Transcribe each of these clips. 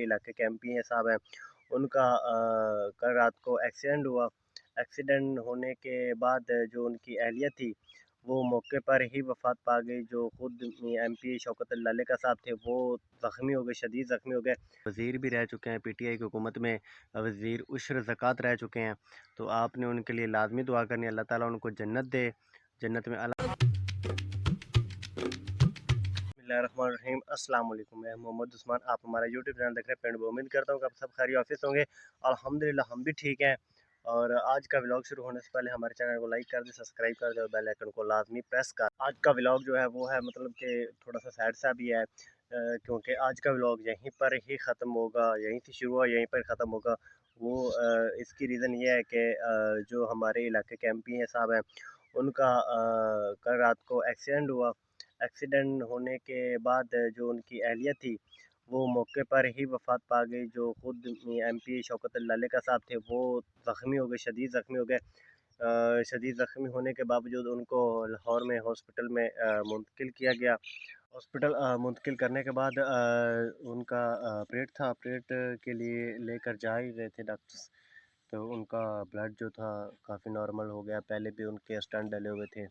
इलाके के एमपी साहब हैं, उनका कल रात को एक्सीडेंट हुआ। एक्सीडेंट होने के बाद जो उनकी अहलिया थी वो मौके पर ही वफ़ात पा गई। जो खुद एमपी शौकत अली लालेका साहब थे वो ज़ख्मी हो गए, शदीद ज़ख्मी हो गए। वज़ीर भी रह चुके हैं पीटीआई की हुकूमत में, वज़ीर उश्र ज़कात रह चुके हैं। तो आपने उनके लिए लाजमी दुआ करनी है, अल्लाह ताला उनको जन्नत दे, जन्नत में बिस्मिल्लाहिर्रहमानिर्रहीम। अस्सलाम वालेकुम, मैं मोहम्मद उस्मान। आप हमारा यूट्यूब चैनल देख रहे हैं पेंड बो। उम्मीद करता हूँ कि आप सब खैरियत ऑफिस होंगे। अल्हम्दुलिल्लाह हम भी ठीक हैं। और आज का व्लॉग शुरू होने से पहले हमारे चैनल को लाइक कर दें, सब्सक्राइब कर दें और बेल आइकन को लाजमी प्रेस कर। आज का व्लॉग जो है वो है मतलब कि थोड़ा सा सैड सा भी है, क्योंकि आज का व्लॉग यहीं पर ही ख़त्म होगा, यहीं से शुरू हुआ यहीं पर ख़त्म होगा। वो इसकी रीज़न ये है कि जो हमारे इलाके के एमपी साहब हैं, उनका कल रात को एक्सीडेंट हुआ। एक्सीडेंट होने के बाद जो उनकी अहलिया थी वो मौके पर ही वफ़ात पा गई। जो खुद एमपी शौकत अली लालेका साहब थे वो ज़ख्मी हो गए, शदीद ज़ख्मी हो गए। शदीद ज़ख्मी होने के बावजूद उनको लाहौर में हॉस्पिटल में मुंतकिल किया गया। हॉस्पिटल मुंतकिल करने के बाद उनका ऑपरेट था, ऑपरेट के लिए लेकर जा ही रहे थे डॉक्टर्स। तो उनका ब्लड जो था काफ़ी नॉर्मल हो गया, पहले भी उनके स्टंट डले हुए थे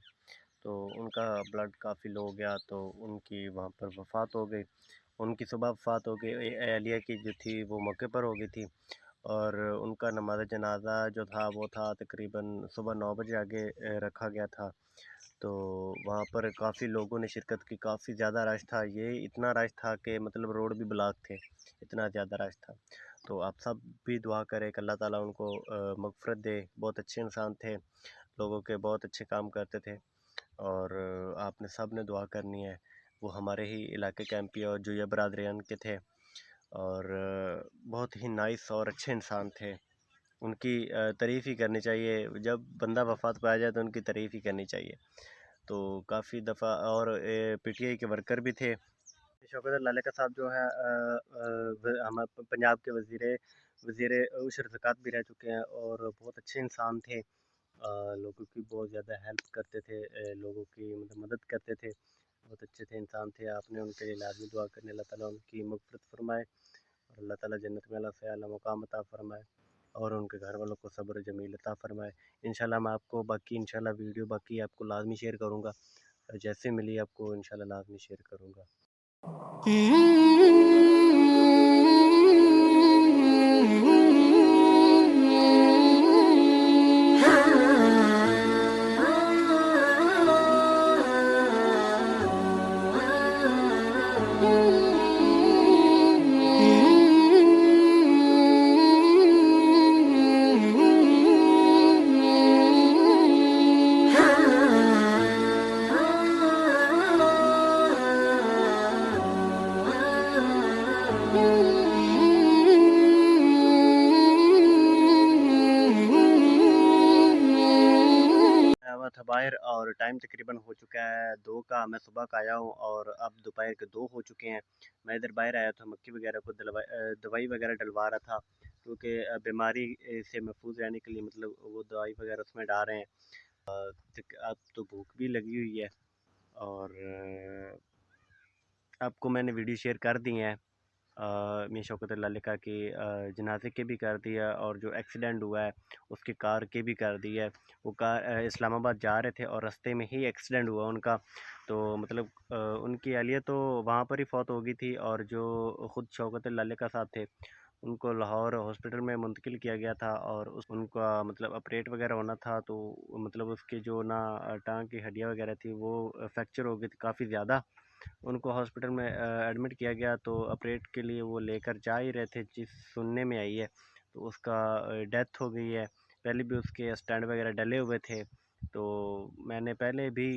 तो उनका ब्लड काफ़ी लो हो गया, तो उनकी वहाँ पर वफ़ात हो गई। उनकी सुबह वफ़ात हो गई। अहलिया की जो थी वो मौके पर हो गई थी और उनका नमाज़ जनाज़ा जो था वो था तकरीबन सुबह 9 बजे आगे रखा गया था। तो वहाँ पर काफ़ी लोगों ने शिरकत की, काफ़ी ज़्यादा रश था। ये इतना रश था कि मतलब रोड भी ब्लॉक थे, इतना ज़्यादा रश था। तो आप सब भी दुआ करें कि अल्लाह ताला उनको मग़फ़िरत दे। बहुत अच्छे इंसान थे, लोगों के बहुत अच्छे काम करते थे और आपने सब ने दुआ करनी है। वो हमारे ही इलाके के एमपी और जुया बरादरियान के थे और बहुत ही नाइस और अच्छे इंसान थे। उनकी तारीफ़ ही करनी चाहिए, जब बंदा वफ़ात पाया जाए तो उनकी तारीफ़ ही करनी चाहिए। तो काफ़ी दफ़ा और पीटीआई के वर्कर भी थे। शौकत अली लालेका साहब जो है हम पंजाब के वज़ीर उशर ज़कात भी रह चुके हैं और बहुत अच्छे इंसान थे। लोगों की बहुत ज़्यादा हेल्प करते थे, लोगों की मतलब मदद करते थे, बहुत अच्छे थे इंसान थे। आपने उनके लिए लाज़मी दुआ करनी, अल्लाह ताला उनकी मग़फ़िरत फ़रमाए और अल्लाह ताला जन्नत में आला से आला मुक़ाम अता फ़रमाए और उनके घर वालों को सब्र जमील अता फ़रमाए। इंशाल्लाह मैं आपको बाकी इंशाल्लाह वीडियो बाकी आपको लाज़मी शेयर करूँगा, जैसे मिली आपको इंशाल्लाह लाज़मी शेयर करूँगा। हुआ था बाहर और टाइम तकरीबन हो चुका है 2 का। मैं सुबह का आया हूँ और अब दोपहर के 2 हो चुके हैं। मैं इधर बाहर आया था, मक्खी वगैरह को दवाई वगैरह डलवा रहा था, क्योंकि बीमारी से महफूज रहने के लिए मतलब वो दवाई वगैरह उसमें डाल रहे हैं। अब तो भूख भी लगी हुई है और आपको मैंने वीडियो शेयर कर दी हैं। मीर शौकत अली लालेका की जनाजे के भी कर दिया और जो एक्सीडेंट हुआ है उसकी कार के भी कर दी है। वो कार इस्लामाबाद जा रहे थे और रास्ते में ही एक्सीडेंट हुआ उनका। तो मतलब उनकी अहलिया तो वहाँ पर ही फौत हो गई थी और जो ख़ुद शौकत अली लालेका साहब थे उनको लाहौर हॉस्पिटल में मुंतकिल किया गया था और उनका मतलब ऑपरेट वगैरह होना था। तो मतलब उसके जो ना टांग की हड्डियाँ वगैरह थी वो फ्रैक्चर हो गई थी काफ़ी ज़्यादा। उनको हॉस्पिटल में एडमिट किया गया तो ऑपरेट के लिए वो लेकर जा ही रहे थे, जिस सुनने में आई है तो उसका डेथ हो गई है। पहले भी उसके स्टैंड वगैरह डले हुए थे। तो मैंने पहले भी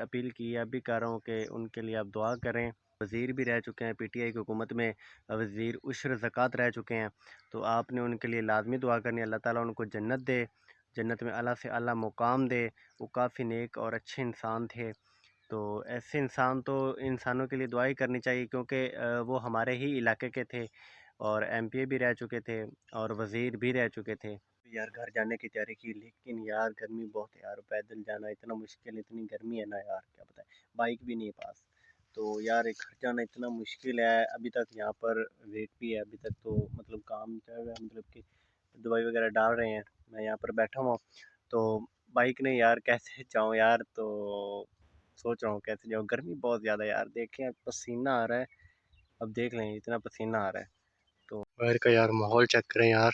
अपील की है, अब भी कर रहा हूँ कि उनके लिए आप दुआ करें وزیر بھی رہ چکے ہیں پی ٹی آئی کی حکومت میں، وزیر عشر زکوٰۃ رہ چکے ہیں، تو آپ نے ان کے لیے لازمی دعا کرنی ہے، اللہ تعالیٰ ان کو جنت دے، جنت میں اعلیٰ سے اعلیٰ مقام دے۔ وہ کافی نیک اور اچھے انسان تھے، تو ایسے انسان تو انسانوں کے لیے دعا ہی کرنی چاہیے، کیونکہ وہ ہمارے ہی علاقے کے تھے اور ایم پی اے بھی رہ چکے تھے اور وزیر بھی رہ چکے تھے۔ یار گھر جانے کی تیاری کی، لیکن یار گرمی بہت ہے یار، پیدل جانا اتنا مشکل، اتنی گرمی ہے نا یار، کیا بتائیں، بائک بھی نہیں ہے پاس، تو یار گھر جانا اتنا مشکل ہے۔ ابھی تک یہاں پر ویٹ بھی ہے، ابھی تک تو مطلب کام چل رہا ہے، مطلب کہ دوائی وغیرہ ڈال رہے ہیں، میں یہاں پر بیٹھا ہوا ہوں، تو بائک نہیں یار، کیسے جاؤں یار، تو سوچ رہا ہوں کیسے جاؤں، گرمی بہت زیادہ ہے یار، دیکھیں پسینہ آ رہا ہے، اب دیکھ لیں اتنا پسینہ آ رہا ہے، تو باہر کا یار ماحول چیک کریں یار،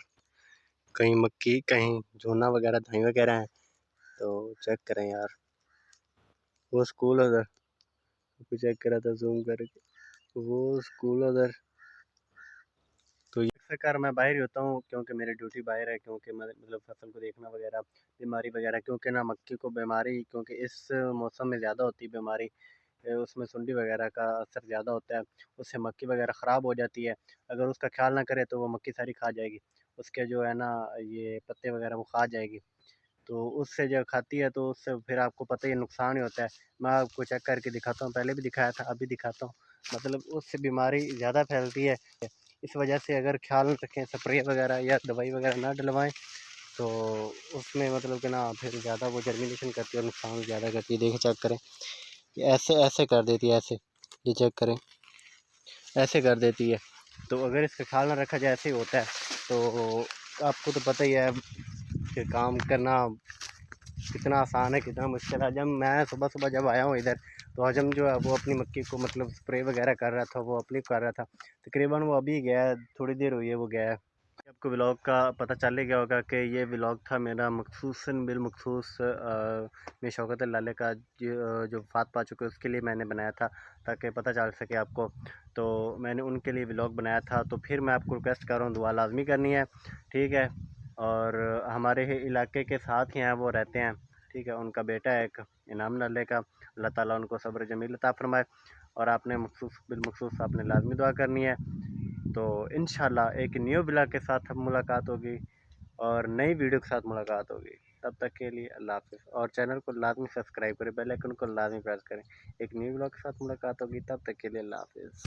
کہیں مکی، کہیں جھونا وغیرہ دھائی وغیرہ ہیں، تو چیک کریں یار۔ وہ اسکول ادھر چیک کرا تھا زوم کر کے، وہ اسکول ادھر، تو یہ اکثر میں باہر ہی ہوتا ہوں، کیونکہ میری ڈیوٹی باہر ہے، کیونکہ مطلب فصل کو دیکھنا وغیرہ، بیماری وغیرہ، کیونکہ نا مکھی کو بیماری، کیونکہ اس موسم میں زیادہ ہوتی ہے بیماری، اس میں سنڈی وغیرہ کا اثر زیادہ ہوتا ہے، اس سے مکھی وغیرہ خراب ہو جاتی ہے، اگر اس کا خیال نہ کرے تو وہ مکھی ساری کھا جائے گی، اس کے جو ہے نا یہ پتے وغیرہ وہ کھا جائے گی، تو اس سے جب کھاتی ہے تو اس سے پھر آپ کو پتہ ہی نقصان ہی ہوتا ہے۔ میں آپ کو چیک کر کے دکھاتا ہوں، پہلے بھی دکھایا تھا، ابھی دکھاتا ہوں، مطلب اس سے بیماری زیادہ پھیلتی ہے، اس وجہ سے اگر خیال رکھیں، سپرے وغیرہ یا دوائی وغیرہ نہ ڈلوائیں، تو اس میں مطلب کہ نا پھر زیادہ وہ جرمینیشن کرتی ہے اور نقصان زیادہ کرتی ہے۔ دیکھیں چیک کریں، یہ ایسے ایسے کر دیتی ہے، ایسے، یہ چیک کریں، ایسے کر دیتی ہے، تو اگر اس کا خیال نہ رکھا جائے ایسے ہی ہوتا ہے، تو آپ کو تو پتہ ہی ہے کہ کام کرنا کتنا آسان ہے کتنا مشکل ہے۔ جب میں صبح صبح جب آیا ہوں ادھر، تو حجم جو ہے وہ اپنی مکھی کو مطلب اسپرے وغیرہ کر رہا تھا، وہ اپلی کر رہا تھا، تقریباً وہ ابھی گیا ہے، تھوڑی دیر ہوئی ہے وہ گیا ہے۔ آپ کو ولاگ کا پتہ چل ہی گیا ہوگا کہ یہ ولاگ تھا میرا مخصوصاً بالمخصوص میں شوکت لالے کا جو وفات پا چکے اس کے لیے میں نے بنایا تھا، تاکہ پتہ چل سکے آپ کو، تو میں نے ان کے لیے ولاگ بنایا تھا، تو پھر میں آپ کو ریکویسٹ کر رہا ہوں دعا لازمی کرنی ہے، ٹھیک ہے، اور ہمارے ہی علاقے کے ساتھ ہی ہیں وہ رہتے ہیں، ٹھیک ہے، ان کا بیٹا ہے ایک انعام لالے کا، اللہ تعالیٰ ان کو صبر جمیل عطا فرمائے، اور آپ نے بالمخصوص آپ نے لازمی دعا کرنی ہے، تو انشاءاللہ ایک نیو ولاگ کے ساتھ اب ملاقات ہوگی اور نئی ویڈیو کے ساتھ ملاقات ہوگی، تب تک کے لیے اللہ حافظ، اور چینل کو لازمی سبسکرائب کریں، بیل آئیکن کو لازمی پریس کریں، ایک نیو ولاگ کے ساتھ ملاقات ہوگی، تب تک کے لیے اللہ حافظ۔